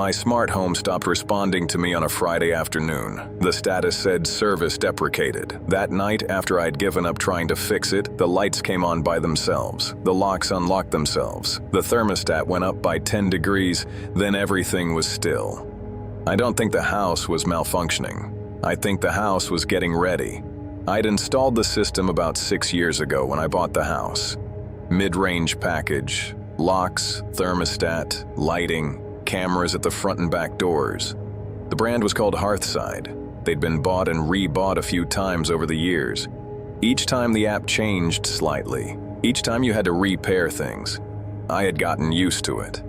My smart home stopped responding to me on a Friday afternoon. The status said service deprecated. That night, after I'd given up trying to fix it, the lights came on by themselves. The locks unlocked themselves. The thermostat went up by 10 degrees, then everything was still. I don't think the house was malfunctioning. I think the house was getting ready. I'd installed the system about 6 years ago when I bought the house. Mid-range package, locks, thermostat, lighting, cameras at the front and back doors. The brand was called Hearthside. They'd been bought and re-bought a few times over the years. Each time the app changed slightly. Each time you had to repair things. I had gotten used to it.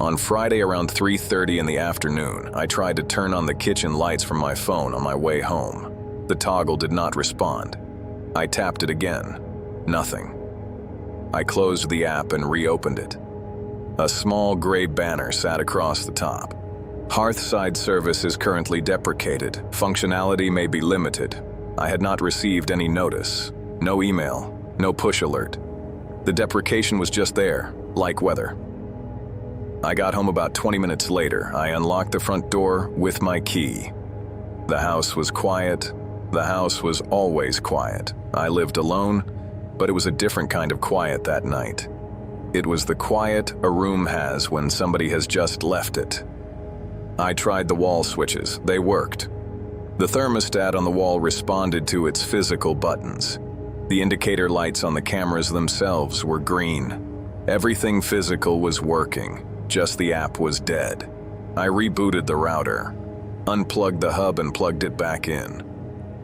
On Friday around 3:30 in the afternoon, I tried to turn on the kitchen lights from my phone on my way home. The toggle did not respond. I tapped it again. Nothing. I closed the app and reopened it. A small gray banner sat across the top. Hearthside service is currently deprecated. Functionality may be limited. I had not received any notice. No email. No push alert. The deprecation was just there, like weather. I got home about 20 minutes later. I unlocked the front door with my key. The house was quiet. The house was always quiet. I lived alone, but it was a different kind of quiet that night. It was the quiet a room has when somebody has just left it. I tried the wall switches. They worked. The thermostat on the wall responded to its physical buttons. The indicator lights on the cameras themselves were green. Everything physical was working, just the app was dead. I rebooted the router, unplugged the hub and plugged it back in,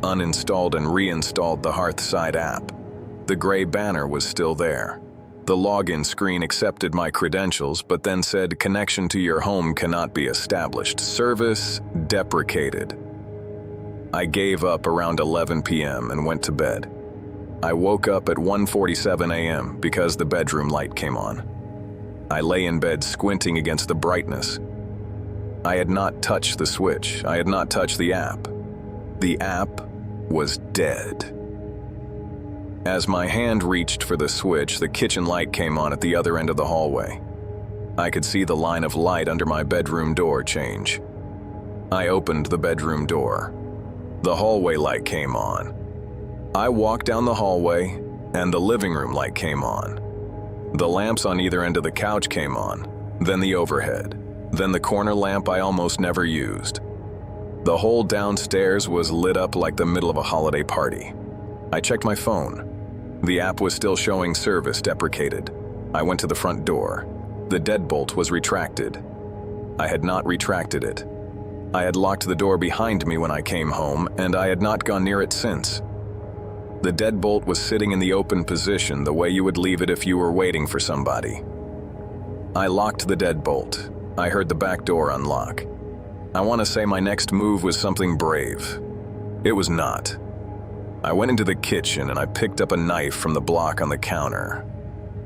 uninstalled and reinstalled the Hearthside app. The gray banner was still there. The login screen accepted my credentials, but then said connection to your home cannot be established. Service deprecated. I gave up around 11 p.m. and went to bed. I woke up at 1:47 a.m. because the bedroom light came on. I lay in bed squinting against the brightness. I had not touched the switch. I had not touched the app. The app was dead. As my hand reached for the switch, the kitchen light came on at the other end of the hallway. I could see the line of light under my bedroom door change. I opened the bedroom door. The hallway light came on. I walked down the hallway, and the living room light came on. The lamps on either end of the couch came on, then the overhead, then the corner lamp I almost never used. The whole downstairs was lit up like the middle of a holiday party. I checked my phone. The app was still showing service deprecated. I went to the front door. The deadbolt was retracted. I had not retracted it. I had locked the door behind me when I came home, and I had not gone near it since. The deadbolt was sitting in the open position the way you would leave it if you were waiting for somebody. I locked the deadbolt. I heard the back door unlock. I want to say my next move was something brave. It was not. I went into the kitchen and I picked up a knife from the block on the counter.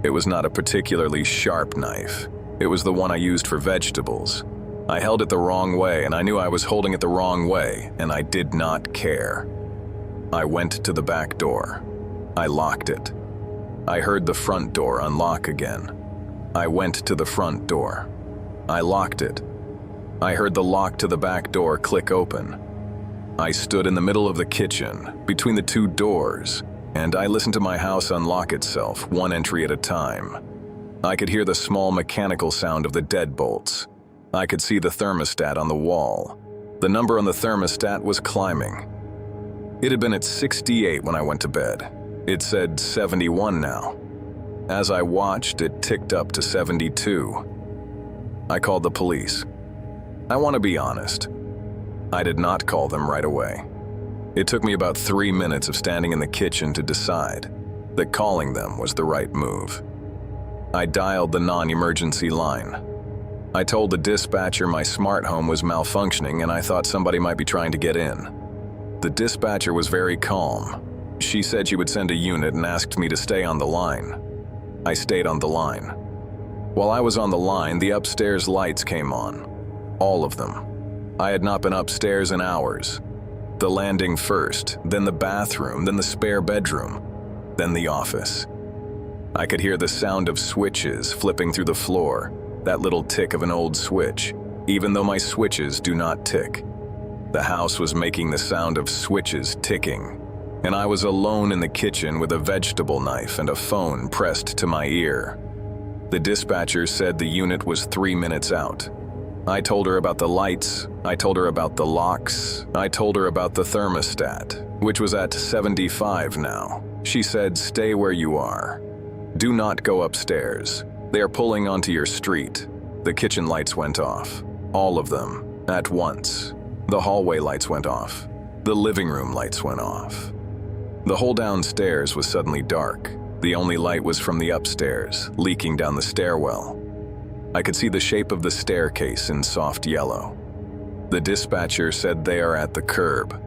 It was not a particularly sharp knife. It was the one I used for vegetables. I held it the wrong way and I knew I was holding it the wrong way, and I did not care. I went to the back door. I locked it. I heard the front door unlock again. I went to the front door. I locked it. I heard the lock to the back door click open. I stood in the middle of the kitchen, between the two doors, and I listened to my house unlock itself, one entry at a time. I could hear the small mechanical sound of the deadbolts. I could see the thermostat on the wall. The number on the thermostat was climbing. It had been at 68 when I went to bed. It said 71 now. As I watched, it ticked up to 72. I called the police. I want to be honest. I did not call them right away. It took me about 3 minutes of standing in the kitchen to decide that calling them was the right move. I dialed the non-emergency line. I told the dispatcher my smart home was malfunctioning and I thought somebody might be trying to get in. The dispatcher was very calm. She said she would send a unit and asked me to stay on the line. I stayed on the line. While I was on the line, the upstairs lights came on. All of them. I had not been upstairs in hours. The landing first, then the bathroom, then the spare bedroom, then the office. I could hear the sound of switches flipping through the floor, that little tick of an old switch, even though my switches do not tick. The house was making the sound of switches ticking, and I was alone in the kitchen with a vegetable knife and a phone pressed to my ear. The dispatcher said the unit was 3 minutes out. I told her about the lights, I told her about the locks, I told her about the thermostat, which was at 75 now. She said, "Stay where you are. Do not go upstairs. They are pulling onto your street." The kitchen lights went off. All of them, at once. The hallway lights went off. The living room lights went off. The whole downstairs was suddenly dark. The only light was from the upstairs, leaking down the stairwell. I could see the shape of the staircase in soft yellow. The dispatcher said they are at the curb.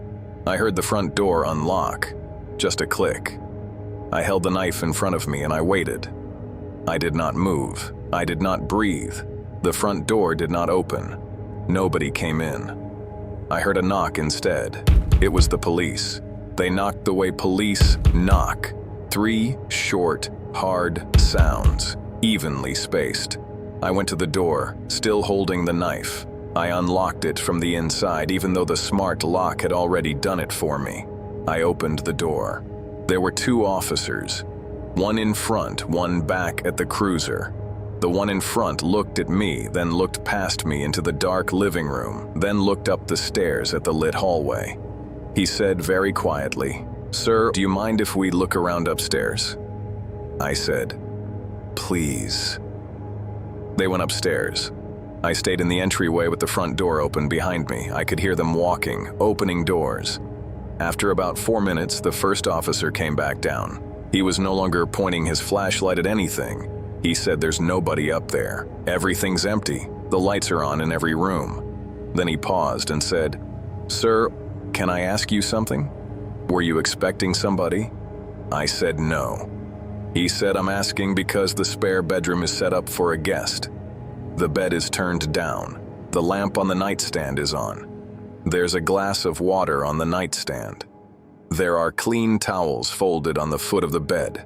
I heard the front door unlock. Just a click. I held the knife in front of me and I waited. I did not move. I did not breathe. The front door did not open. Nobody came in. I heard a knock instead. It was the police. They knocked the way police knock. 3 short, hard sounds, evenly spaced. I went to the door, still holding the knife. I unlocked it from the inside, even though the smart lock had already done it for me. I opened the door. There were 2 officers. One in front, one back at the cruiser. The one in front looked at me, then looked past me into the dark living room, then looked up the stairs at the lit hallway. He said very quietly, "Sir, do you mind if we look around upstairs?" I said, "Please." They went upstairs. I stayed in the entryway with the front door open behind me. I could hear them walking, opening doors. After about 4 minutes, the first officer came back down. He was no longer pointing his flashlight at anything. He said, "There's nobody up there. Everything's empty. The lights are on in every room." Then he paused and said, "Sir, can I ask you something? Were you expecting somebody?" I said no. He said, "I'm asking because the spare bedroom is set up for a guest. The bed is turned down. The lamp on the nightstand is on. There's a glass of water on the nightstand. There are clean towels folded on the foot of the bed.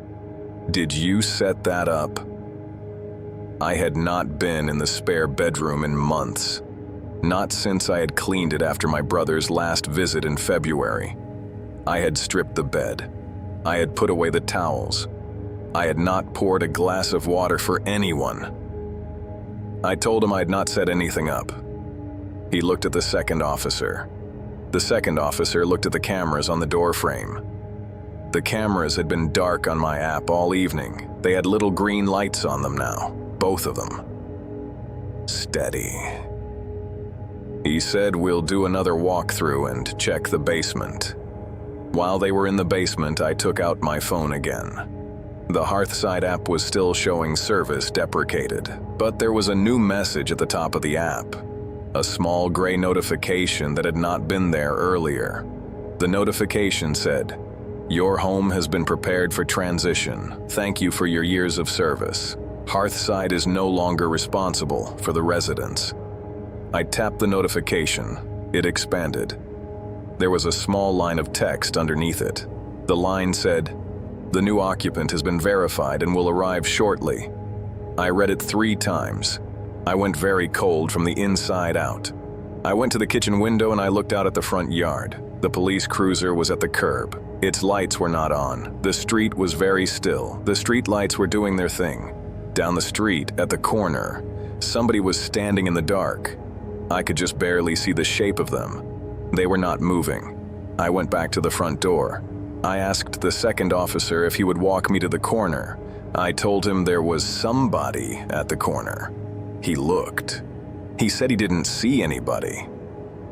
Did you set that up?" I had not been in the spare bedroom in months. Not since I had cleaned it after my brother's last visit in February. I had stripped the bed. I had put away the towels. I had not poured a glass of water for anyone. I told him I had not set anything up. He looked at the second officer. The second officer looked at the cameras on the door frame. The cameras had been dark on my app all evening. They had little green lights on them now, both of them. Steady. He said, "We'll do another walkthrough and check the basement." While they were in the basement, I took out my phone again. The Hearthside app was still showing service deprecated, but there was a new message at the top of the app. A small gray notification that had not been there earlier. The notification said, "Your home has been prepared for transition. Thank you for your years of service. Hearthside is no longer responsible for the residents." I tapped the notification. It expanded. There was a small line of text underneath it. The line said, "The new occupant has been verified and will arrive shortly." I read it 3 times. I went very cold from the inside out. I went to the kitchen window and I looked out at the front yard. The police cruiser was at the curb. Its lights were not on. The street was very still. The street lights were doing their thing. Down the street, at the corner, somebody was standing in the dark. I could just barely see the shape of them. They were not moving. I went back to the front door. I asked the second officer if he would walk me to the corner. I told him there was somebody at the corner. He looked. He said he didn't see anybody.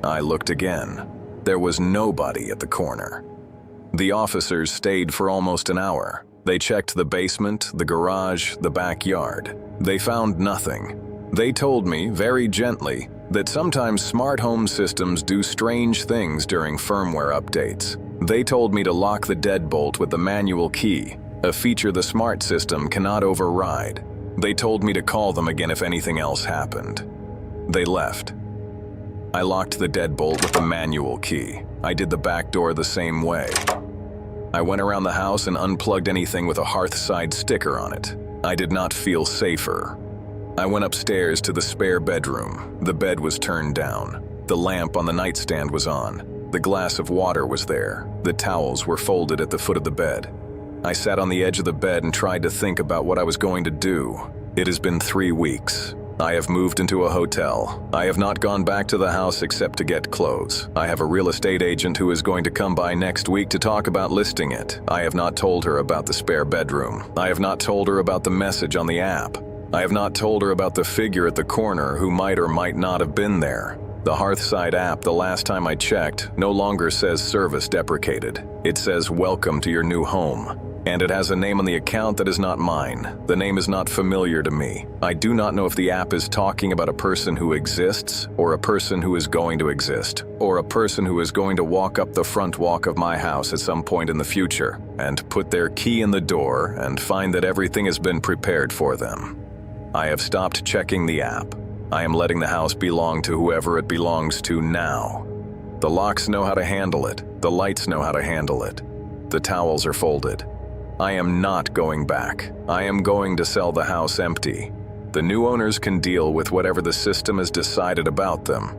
I looked again. There was nobody at the corner. The officers stayed for almost an hour. They checked the basement, the garage, the backyard. They found nothing. They told me, very gently, that sometimes smart home systems do strange things during firmware updates. They told me to lock the deadbolt with the manual key, a feature the smart system cannot override. They told me to call them again if anything else happened. They left. I locked the deadbolt with the manual key. I did the back door the same way. I went around the house and unplugged anything with a Hearthside sticker on it. I did not feel safer. I went upstairs to the spare bedroom. The bed was turned down. The lamp on the nightstand was on. The glass of water was there. The towels were folded at the foot of the bed. I sat on the edge of the bed and tried to think about what I was going to do. It has been 3 weeks. I have moved into a hotel. I have not gone back to the house except to get clothes. I have a real estate agent who is going to come by next week to talk about listing it. I have not told her about the spare bedroom. I have not told her about the message on the app. I have not told her about the figure at the corner who might or might not have been there. The Hearthside app, the last time I checked, no longer says service deprecated. It says welcome to your new home. And it has a name on the account that is not mine. The name is not familiar to me. I do not know if the app is talking about a person who exists, or a person who is going to exist, or a person who is going to walk up the front walk of my house at some point in the future, and put their key in the door and find that everything has been prepared for them. I have stopped checking the app. I am letting the house belong to whoever it belongs to now. The locks know how to handle it. The lights know how to handle it. The towels are folded. I am not going back. I am going to sell the house empty. The new owners can deal with whatever the system has decided about them.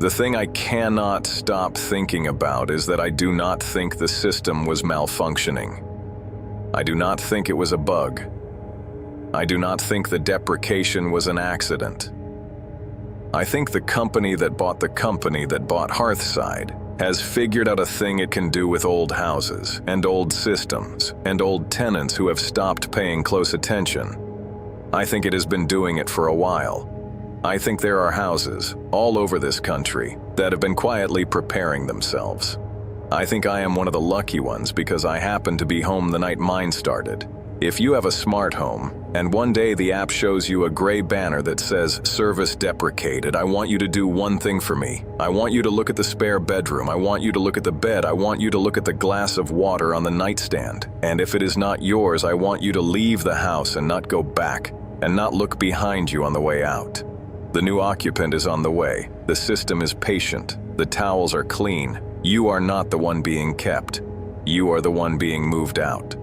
The thing I cannot stop thinking about is that I do not think the system was malfunctioning. I do not think it was a bug. I do not think the deprecation was an accident. I think the company that bought Hearthside has figured out a thing it can do with old houses and old systems and old tenants who have stopped paying close attention. I think it has been doing it for a while. I think there are houses all over this country that have been quietly preparing themselves. I think I am one of the lucky ones because I happened to be home the night mine started. If you have a smart home, and one day the app shows you a gray banner that says, "Service deprecated," I want you to do one thing for me. I want you to look at the spare bedroom. I want you to look at the bed. I want you to look at the glass of water on the nightstand. And if it is not yours, I want you to leave the house and not go back, and not look behind you on the way out. The new occupant is on the way. The system is patient. The towels are clean. You are not the one being kept. You are the one being moved out.